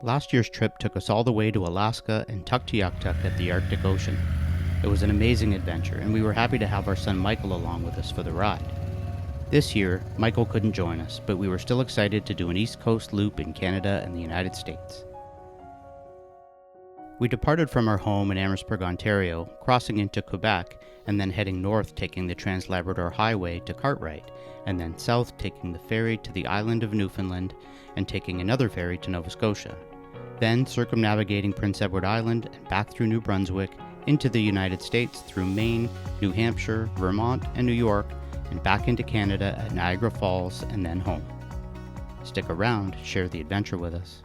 Last year's trip took us all the way to Alaska and Tuktoyaktuk at the Arctic Ocean. It was an amazing adventure, and we were happy to have our son Michael along with us for the ride. This year, Michael couldn't join us, but we were still excited to do an East Coast loop in Canada and the United States. We departed from our home in Amherst, Ontario, crossing into Quebec, and then heading north taking the Trans-Labrador Highway to Cartwright, and then south taking the ferry to the island of Newfoundland and taking another ferry to Nova Scotia. Then circumnavigating Prince Edward Island and back through New Brunswick into the United States through Maine, New Hampshire, Vermont, and New York, and back into Canada at Niagara Falls and then home. Stick around, share the adventure with us.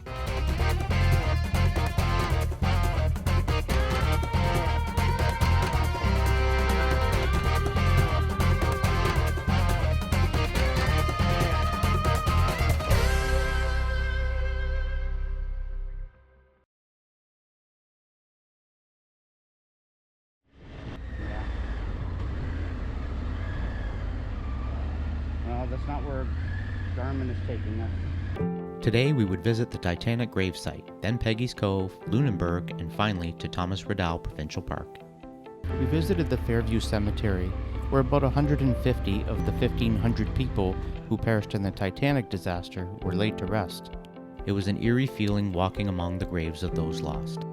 That's not where Garmin is taking us. Today we would visit the Titanic gravesite, then Peggy's Cove, Lunenburg, and finally to Thomas Raddall Provincial Park. We visited the Fairview Cemetery, where about 150 of the 1,500 people who perished in the Titanic disaster were laid to rest. It was an eerie feeling walking among the graves of those lost.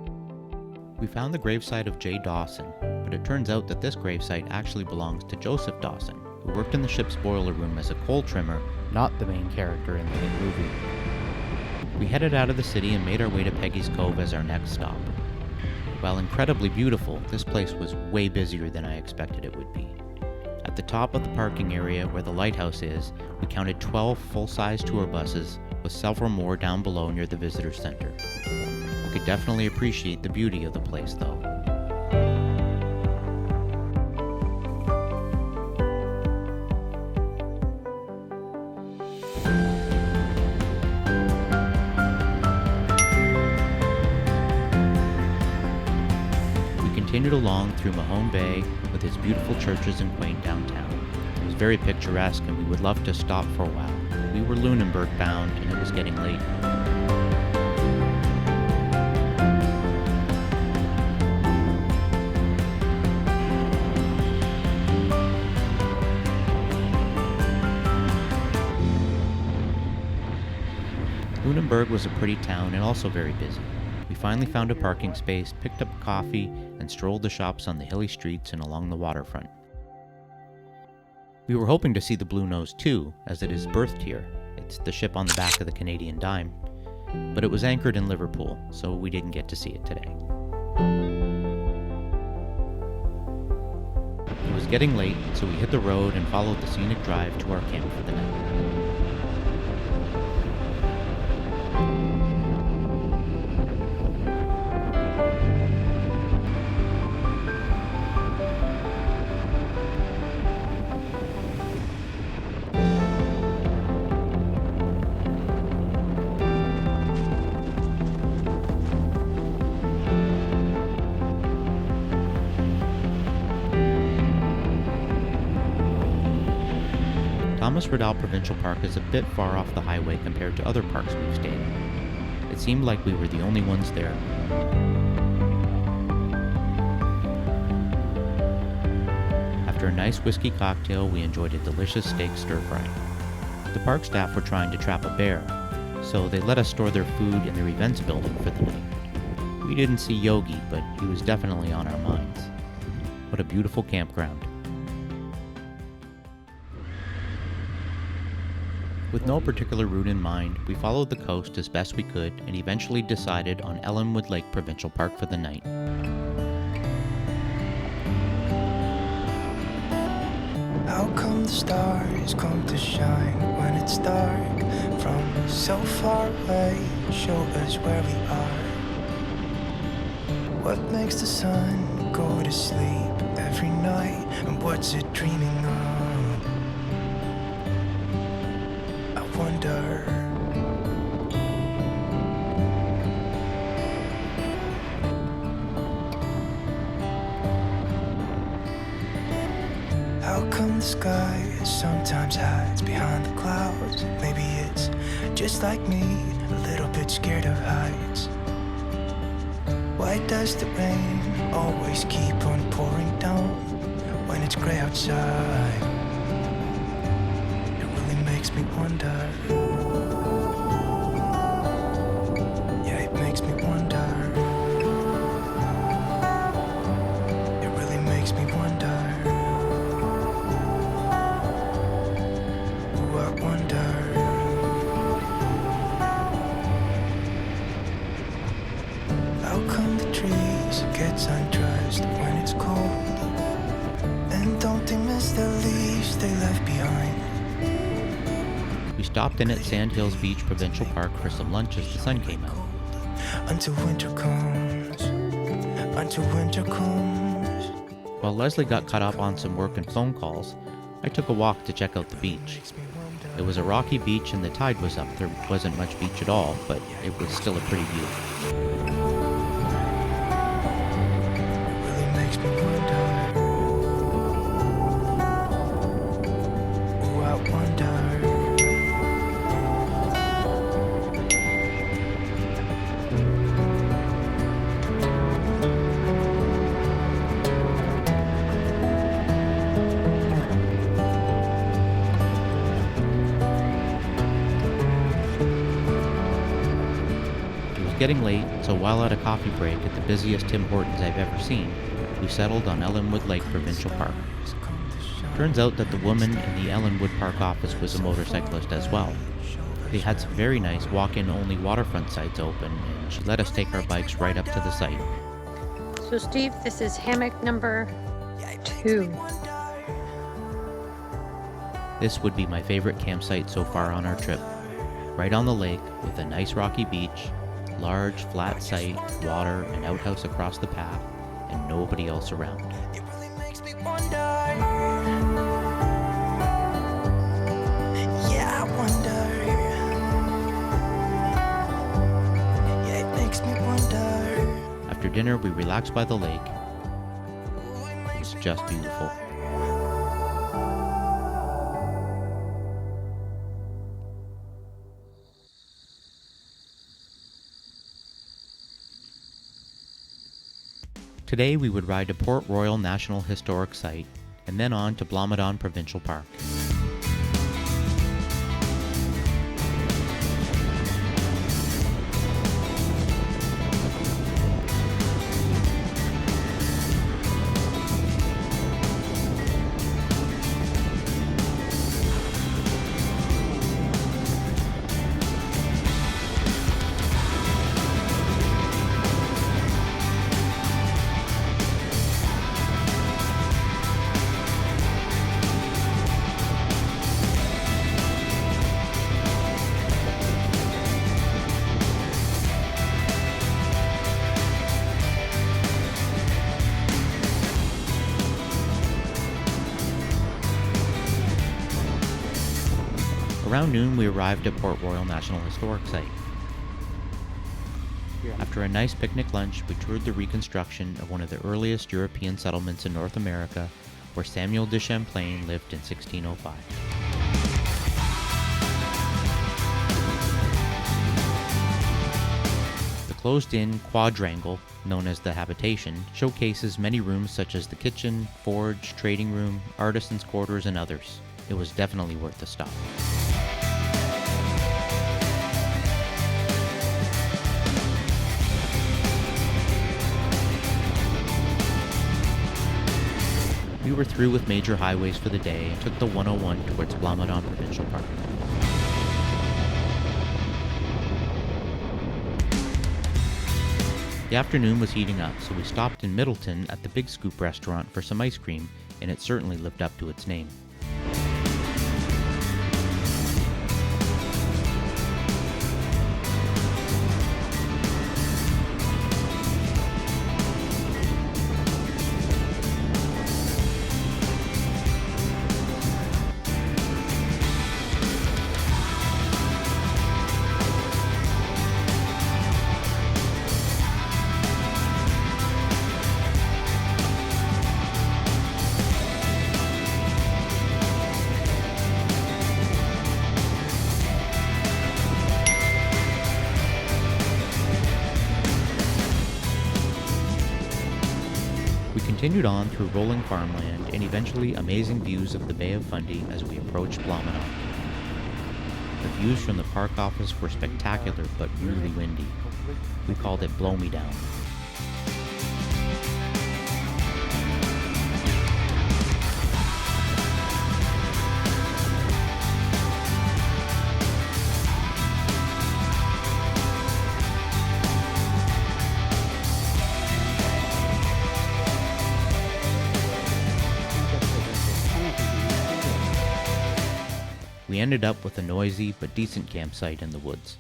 We found the gravesite of J. Dawson, but it turns out that this gravesite actually belongs to Joseph Dawson, who worked in the ship's boiler room as a coal trimmer, not the main character in the hit movie. We headed out of the city and made our way to Peggy's Cove as our next stop. While incredibly beautiful, this place was way busier than I expected it would be. At the top of the parking area where the lighthouse is, we counted 12 full-size tour buses with several more down below near the visitor center. We could definitely appreciate the beauty of the place though. Continued along through Mahone Bay with its beautiful churches and quaint downtown. It was very picturesque and we would love to stop for a while. We were Lunenburg bound and it was getting late. Lunenburg was a pretty town and also very busy. We finally found a parking space, picked up coffee, and strolled the shops on the hilly streets and along the waterfront. We were hoping to see the Blue Nose too, as it is berthed here. It's the ship on the back of the Canadian Dime. But it was anchored in Liverpool, so we didn't get to see it today. It was getting late, so we hit the road and followed the scenic drive to our camp for the night. Thomas Raddall Provincial Park is a bit far off the highway compared to other parks we've stayed in. It seemed like we were the only ones there. After a nice whiskey cocktail, we enjoyed a delicious steak stir-fry. The park staff were trying to trap a bear, so they let us store their food in their events building for the night. We didn't see Yogi, but he was definitely on our minds. What a beautiful campground. With no particular route in mind, we followed the coast as best we could and eventually decided on Ellenwood Lake Provincial Park for the night. How come the stars come to shine when it's dark? From so far away, show us where we are. What makes the sun go to sleep every night? And what's it dreaming of? Wonder. How come the sky sometimes hides behind the clouds? Maybe it's just like me, a little bit scared of heights. Why does the rain always keep on pouring down when it's grey outside? It really makes me wonder. Yeah, it makes me wonder. It really makes me wonder. Ooh, I wonder. How come the trees get undressed when it's cold? And don't they miss the leaves they left behind? We stopped in at Sandhills Beach Provincial Park for some lunch as the sun came out. Until winter comes, until winter comes. While Leslie got caught up on some work and phone calls, I took a walk to check out the beach. It was a rocky beach and the tide was up. There wasn't much beach at all, but it was still a pretty view. Getting late, so while at a coffee break at the busiest Tim Hortons I've ever seen, we settled on Ellenwood Lake Provincial Park. Turns out that the woman in the Ellenwood Park office was a motorcyclist as well. They had some very nice walk-in only waterfront sites open, and she let us take our bikes right up to the site. So Steve, this is hammock number 2. This would be my favorite campsite so far on our trip. Right on the lake with a nice rocky beach, large flat site, water, and outhouse across the path, and nobody else around. It really makes me wonder. Yeah, I wonder. Yeah, it makes me wonder. After dinner, we relaxed by the lake. It was just beautiful. Today we would ride to Port Royal National Historic Site, and then on to Blomidon Provincial Park. Around noon, we arrived at Port Royal National Historic Site. After a nice picnic lunch, we toured the reconstruction of one of the earliest European settlements in North America, where Samuel de Champlain lived in 1605. The closed-in quadrangle, known as the habitation, showcases many rooms such as the kitchen, forge, trading room, artisans' quarters, and others. It was definitely worth the stop. We were through with major highways for the day and took the 101 towards Blomidon Provincial Park. The afternoon was heating up, so we stopped in Middleton at the Big Scoop restaurant for some ice cream, and it certainly lived up to its name. continued on through rolling farmland and eventually amazing views of the Bay of Fundy as we approached Blomidon. The views from the park office were spectacular but really windy. We called it Blow Me Down. We ended up with a noisy but decent campsite in the woods.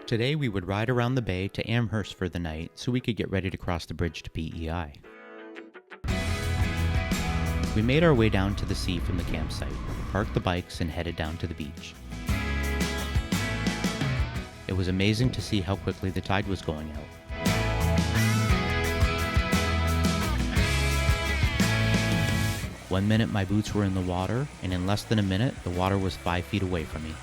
Today we would ride around the bay to Amherst for the night so we could get ready to cross the bridge to PEI. We made our way down to the sea from the campsite, parked the bikes and headed down to the beach. It was amazing to see how quickly the tide was going out. One minute my boots were in the water, and in less than a minute the water was 5 feet away from me.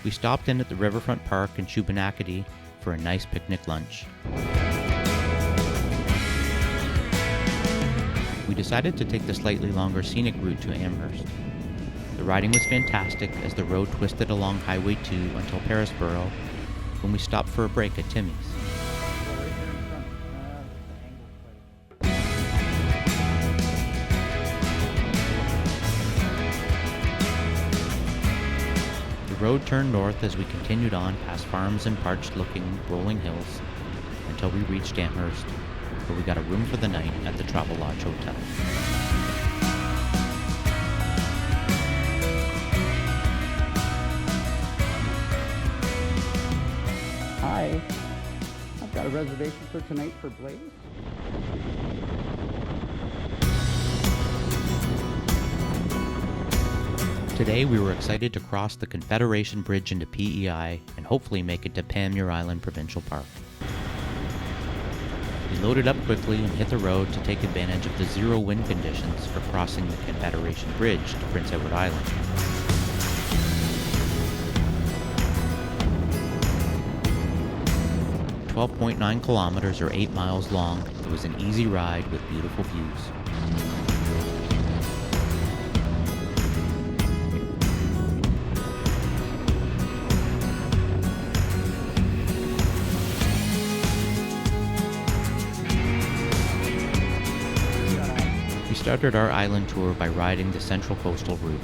We stopped in at the Riverfront Park in Shubenacadie for a nice picnic lunch. We decided to take the slightly longer scenic route to Amherst. The riding was fantastic as the road twisted along Highway 2 until Parisboro, when we stopped for a break at Timmy's. The road turned north as we continued on past farms and parched-looking rolling hills until we reached Amherst, where we got a room for the night at the Travelodge Hotel. Hi, I've got a reservation for tonight for Blaze. Today we were excited to cross the Confederation Bridge into PEI and hopefully make it to Panmure Island Provincial Park. We loaded up quickly and hit the road to take advantage of the zero wind conditions for crossing the Confederation Bridge to Prince Edward Island. .9 kilometers or 8 miles long, it was an easy ride with beautiful views. We started our island tour by riding the Central Coastal Route.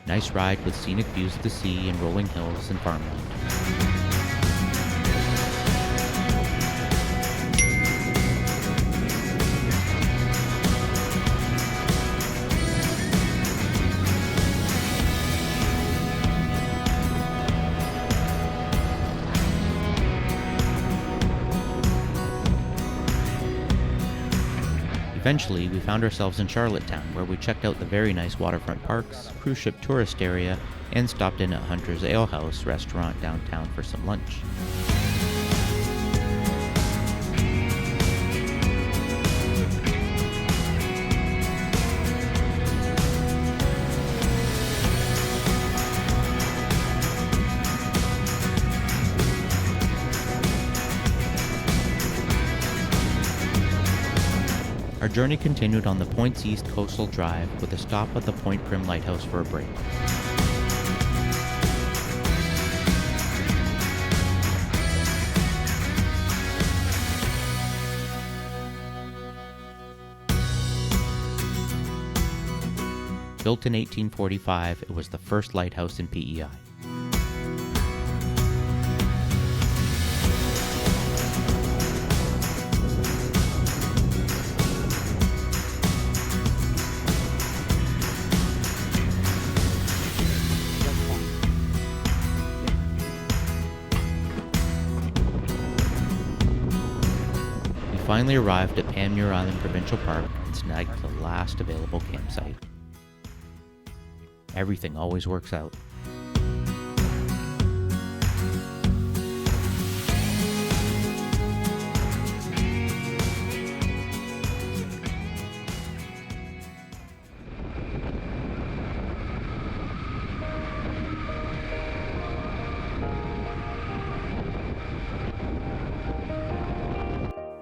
Nice ride with scenic views of the sea and rolling hills and farmland. Eventually, we found ourselves in Charlottetown, where we checked out the very nice waterfront parks, cruise ship tourist area, and stopped in at Hunter's Ale House restaurant downtown for some lunch. journey continued on the Point's East Coastal Drive with a stop at the Point Prim Lighthouse for a break. Built in 1845, it was the first lighthouse in PEI. We finally arrived at Panmure Island Provincial Park and snagged the last available campsite. Everything always works out.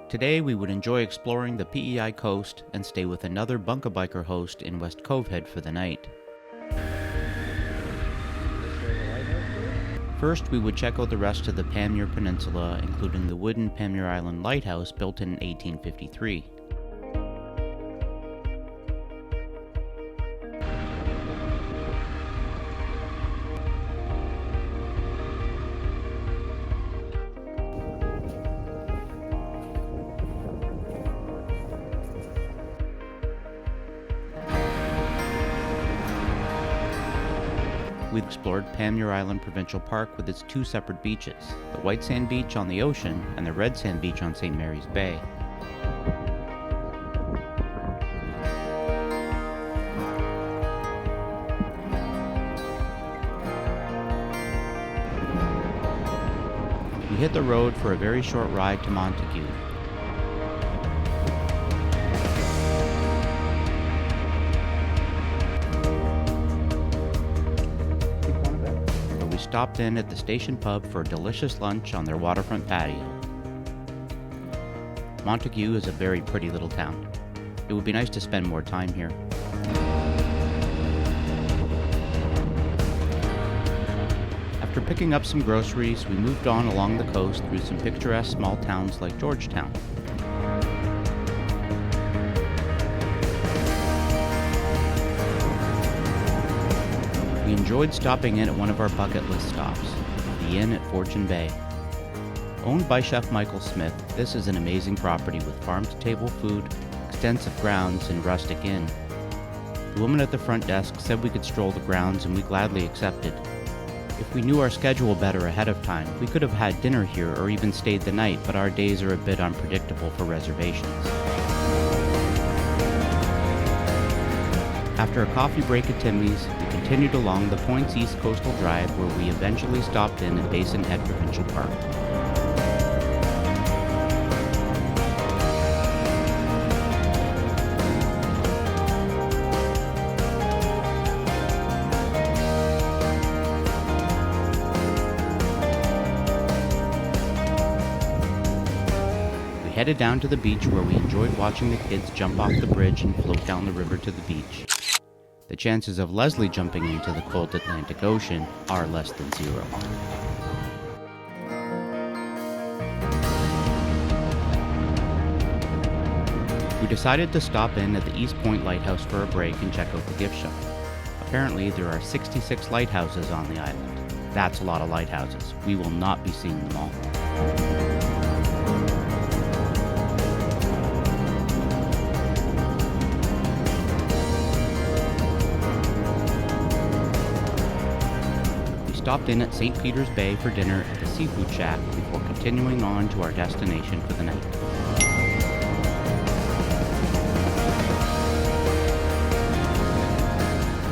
Today we would enjoy exploring the PEI coast and stay with another bunker host in West Covehead for the night. First, we would check out the rest of the Panmure Peninsula, including the wooden Panmure Island Lighthouse built in 1853. We explored Panmure Island Provincial Park with its two separate beaches, the white sand beach on the ocean and the red sand beach on St. Mary's Bay. We hit the road for a very short ride to Montague. Stopped in at the station pub for a delicious lunch on their waterfront patio. Montague is a very pretty little town. It would be nice to spend more time here. After picking up some groceries, we moved on along the coast through some picturesque small towns like Georgetown. We enjoyed stopping in at one of our bucket list stops, the Inn at Fortune Bay. Owned by Chef Michael Smith, this is an amazing property with farm-to-table food, extensive grounds, and rustic inn. The woman at the front desk said we could stroll the grounds, and we gladly accepted. If we knew our schedule better ahead of time, we could have had dinner here or even stayed the night, but our days are a bit unpredictable for reservations. After a coffee break at Timmy's, we continued along the Point's East Coastal Drive where we eventually stopped in at Basin Head Provincial Park. We headed down to the beach where we enjoyed watching the kids jump off the bridge and float down the river to the beach. The chances of Leslie jumping into the cold Atlantic Ocean are less than zero. We decided to stop in at the East Point Lighthouse for a break and check out the gift shop. Apparently, there are 66 lighthouses on the island. That's a lot of lighthouses. We will not be seeing them all. Stopped in at St. Peter's Bay for dinner at the Seafood Shack before continuing on to our destination for the night.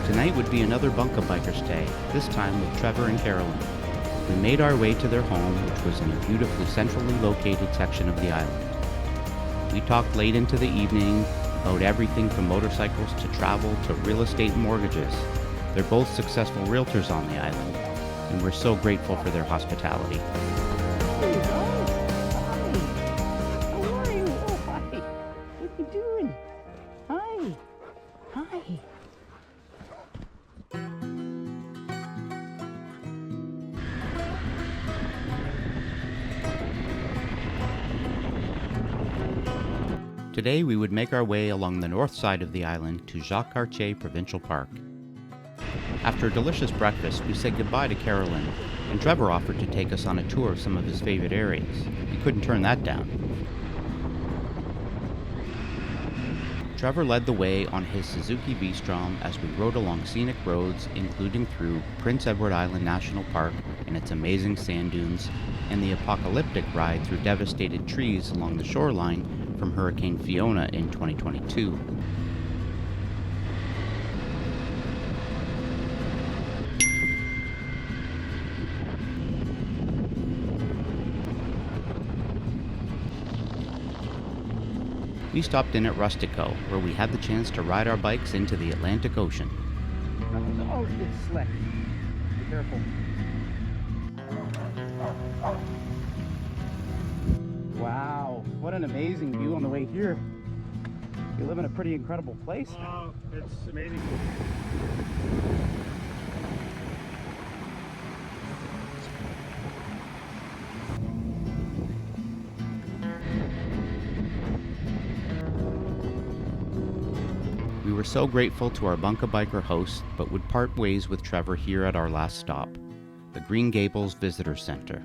Tonight would be another bunker biker stay, this time with Trevor and Carolyn. We made our way to their home, which was in a beautifully centrally located section of the island. We talked late into the evening about everything from motorcycles to travel to real estate and mortgages. They're both successful realtors on the island, and we're so grateful for their hospitality. There you go. Hi. How are you? Oh, hi. What are you doing? Today we would make our way along the north side of the island to Jacques Cartier Provincial Park. After a delicious breakfast, we said goodbye to Carolyn, and Trevor offered to take us on a tour of some of his favorite areas. We couldn't turn that down. Trevor led the way on his Suzuki V-Strom as we rode along scenic roads, including through Prince Edward Island National Park and its amazing sand dunes, and the apocalyptic ride through devastated trees along the shoreline from Hurricane Fiona in 2022. We stopped in at Rustico, where we had the chance to ride our bikes into the Atlantic Ocean. Oh, it's slick. Be careful. Wow, what an amazing view on the way here. You live in a pretty incredible place. Oh, it's amazing. We were so grateful to our Bunka Biker host, but would part ways with Trevor here at our last stop, the Green Gables Visitor Center.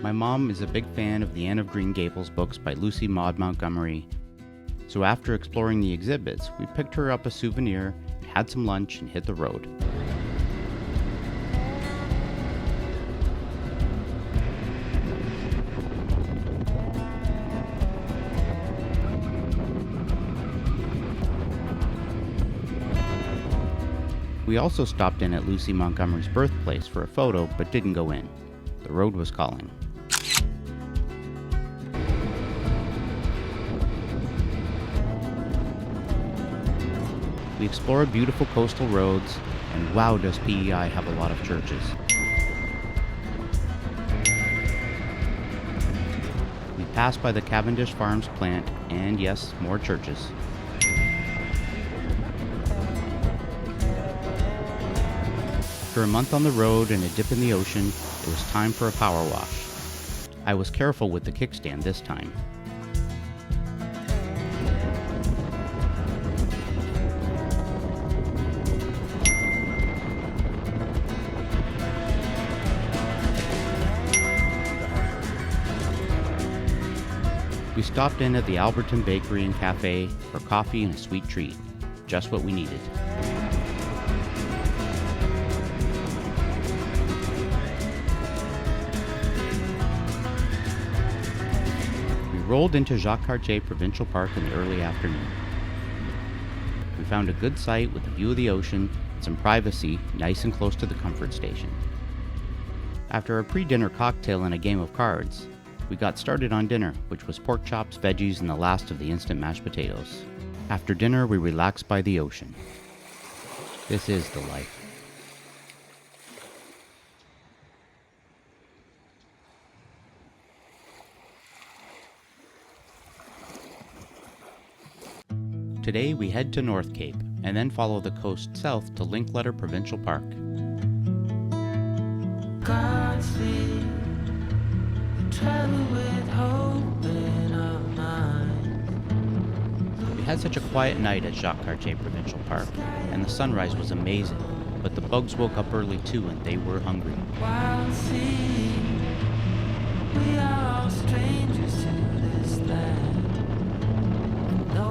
My mom is a big fan of the Anne of Green Gables books by Lucy Maud Montgomery, so after exploring the exhibits, we picked her up a souvenir, had some lunch, and hit the road. We also stopped in at Lucy Montgomery's birthplace for a photo, but didn't go in. The road was calling. We explored beautiful coastal roads, and wow, does PEI have a lot of churches. We passed by the Cavendish Farms plant, and yes, more churches. After a month on the road and a dip in the ocean, it was time for a power wash. I was careful with the kickstand this time. We stopped in at the Alberton Bakery and Cafe for coffee and a sweet treat. Just what we needed. Rolled into Jacques Cartier Provincial Park in the early afternoon. We found a good site with a view of the ocean and some privacy, nice and close to the comfort station. After a pre-dinner cocktail and a game of cards, we got started on dinner, which was pork chops, veggies, and the last of the instant mashed potatoes. After dinner, we relaxed by the ocean. This is the life. Today we head to North Cape and then follow the coast south to Linkletter Provincial Park. We had such a quiet night at Jacques Cartier Provincial Park, and the sunrise was amazing, but the bugs woke up early too and they were hungry. We are all strangers to this land.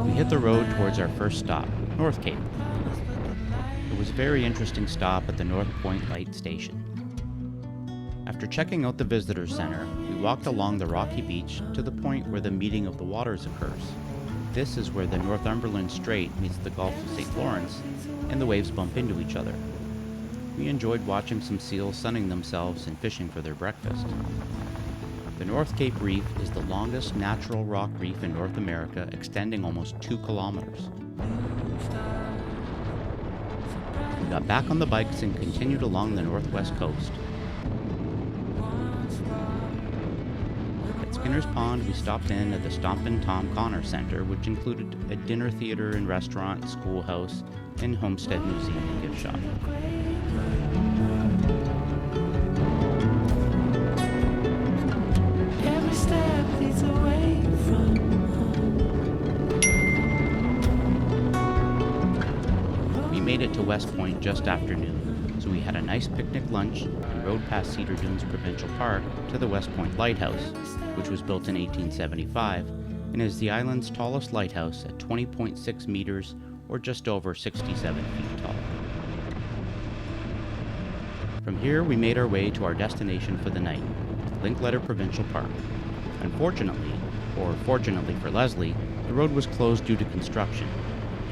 We hit the road towards our first stop, North Cape. It was a very interesting stop at the North Point Light Station. After checking out the visitor center, we walked along the rocky beach to the point where the meeting of the waters occurs. This is where the Northumberland Strait meets the Gulf of St. Lawrence, and the waves bump into each other. We enjoyed watching some seals sunning themselves and fishing for their breakfast. The North Cape Reef is the longest natural rock reef in North America, extending almost 2 kilometers. We got back on the bikes and continued along the northwest coast. At Skinner's Pond, we stopped in at the Stompin' Tom Connor Center, which included a dinner theater and restaurant, schoolhouse, and homestead museum and gift shop. made it to West Point just after noon, so we had a nice picnic lunch and rode past Cedar Dunes Provincial Park to the West Point Lighthouse, which was built in 1875 and is the island's tallest lighthouse at 20.6 meters or just over 67 feet tall. From here, we made our way to our destination for the night, Linkletter Provincial Park. Unfortunately, or fortunately for Leslie, the road was closed due to construction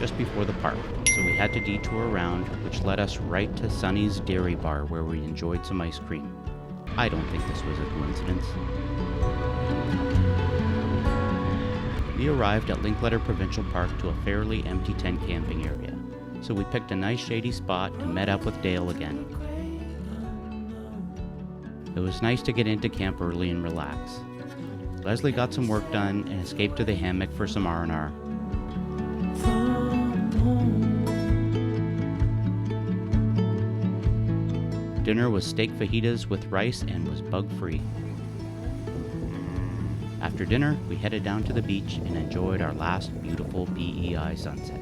just before the park, so we had to detour around, which led us right to Sonny's Dairy Bar where we enjoyed some ice cream. I don't think this was a coincidence. We arrived at Linkletter Provincial Park to a fairly empty tent camping area, so we picked a nice shady spot and met up with Dale again. It was nice to get into camp early and relax. Leslie got some work done and escaped to the hammock for some R&R. Dinner was steak fajitas with rice and was bug-free. After dinner, we headed down to the beach and enjoyed our last beautiful PEI sunset.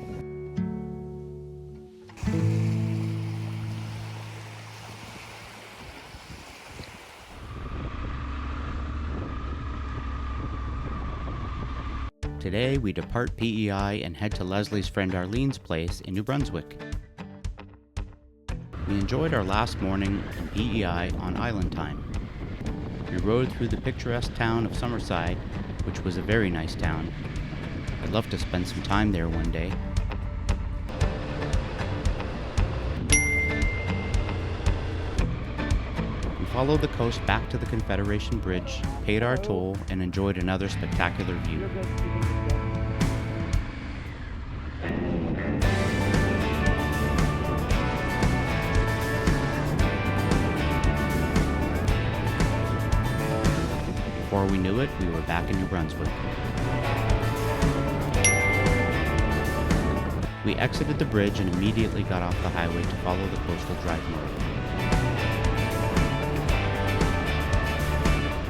Today, we depart PEI and head to Leslie's friend Arlene's place in New Brunswick. We enjoyed our last morning in PEI on island time. We rode through the picturesque town of Summerside, which was a very nice town. I'd love to spend some time there one day. We followed the coast back to the Confederation Bridge, paid our toll, and enjoyed another spectacular view. Before we knew it, we were back in New Brunswick. We exited the bridge and immediately got off the highway to follow the coastal drive north.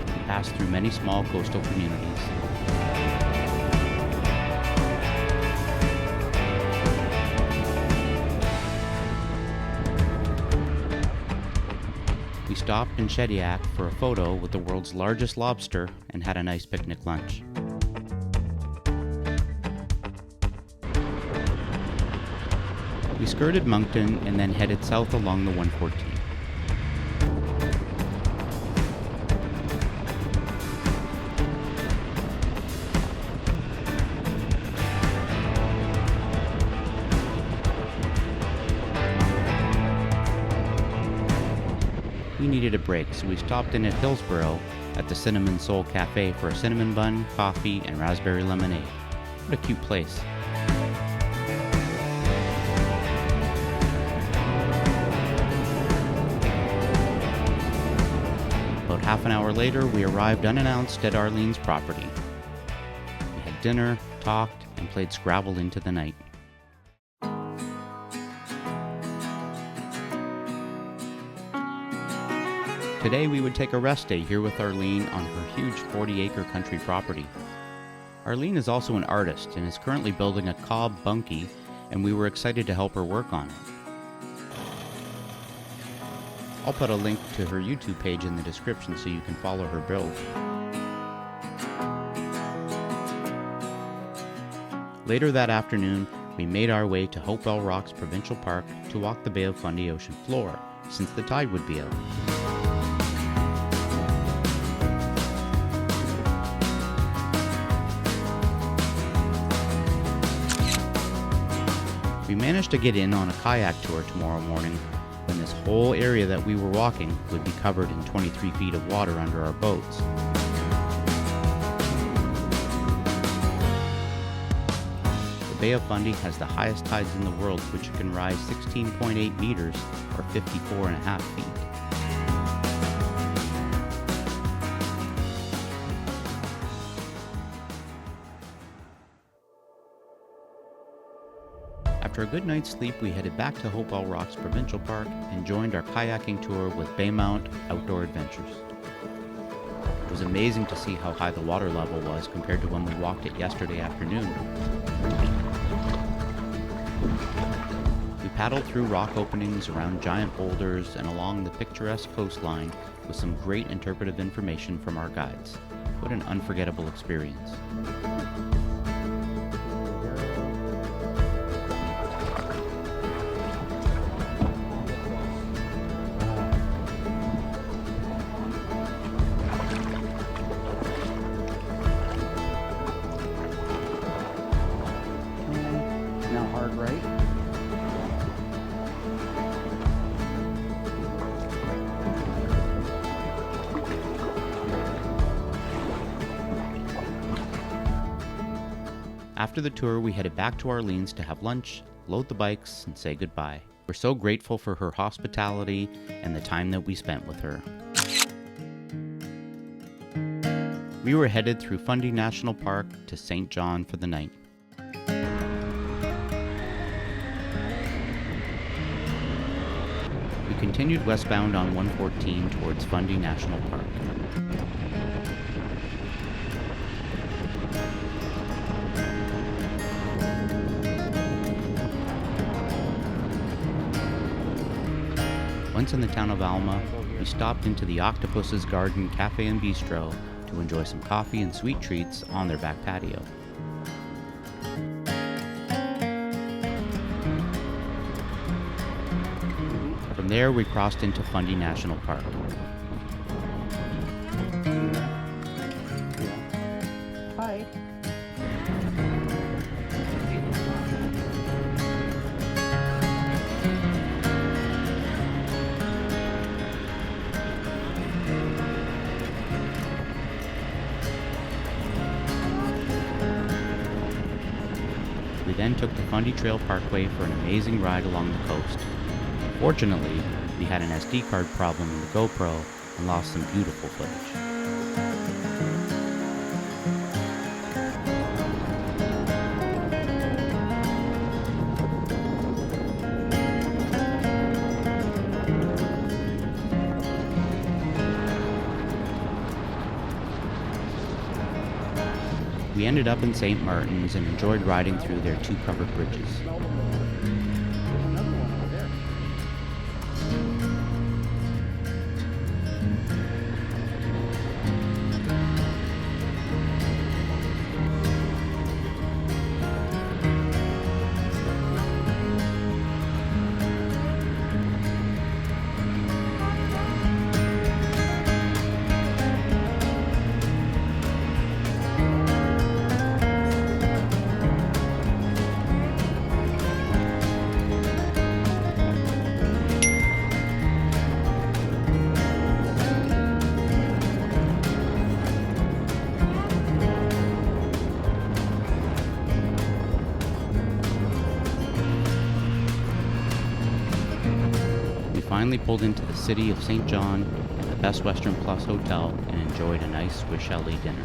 We passed through many small coastal communities. We stopped in Shediac for a photo with the world's largest lobster and had a nice picnic lunch. We skirted Moncton and then headed south along the 114. We needed a break, so we stopped in at Hillsborough at the Cinnamon Soul Cafe for a cinnamon bun, coffee, and raspberry lemonade. What a cute place. About half an hour later, we arrived unannounced at Arlene's property. We had dinner, talked, and played Scrabble into the night. Today we would take a rest day here with Arlene on her huge 40-acre country property. Arlene is also an artist and is currently building a cob bunkie, and we were excited to help her work on it. I'll put a link to her YouTube page in the description so you can follow her build. Later that afternoon, we made our way to Hopewell Rocks Provincial Park to walk the Bay of Fundy ocean floor, since the tide would be out. We managed to get in on a kayak tour tomorrow morning when this whole area that we were walking would be covered in 23 feet of water under our boats. The Bay of Fundy has the highest tides in the world, which can rise 16.8 meters or 54.5 feet. After a good night's sleep, we headed back to Hopewell Rocks Provincial Park and joined our kayaking tour with Baymount Outdoor Adventures. It was amazing to see how high the water level was compared to when we walked it yesterday afternoon. We paddled through rock openings, around giant boulders, and along the picturesque coastline with some great interpretive information from our guides. What an unforgettable experience. Now hard right. After the tour, we headed back to Arlene's to have lunch, load the bikes, and say goodbye. We're so grateful for her hospitality and the time that we spent with her. We were headed through Fundy National Park to St. John for the night. We continued westbound on 114 towards Fundy National Park. Once in the town of Alma, we stopped into the Octopus's Garden Cafe and Bistro to enjoy some coffee and sweet treats on their back patio. From there, we crossed into Fundy National Park. Hi. We then took the Fundy Trail Parkway for an amazing ride along the coast. Fortunately, we had an SD card problem in the GoPro and lost some beautiful footage. We ended up in St. Martin's and enjoyed riding through their two covered bridges. Finally pulled into the city of St. John at the Best Western Plus Hotel and enjoyed a nice Swiss chalet dinner.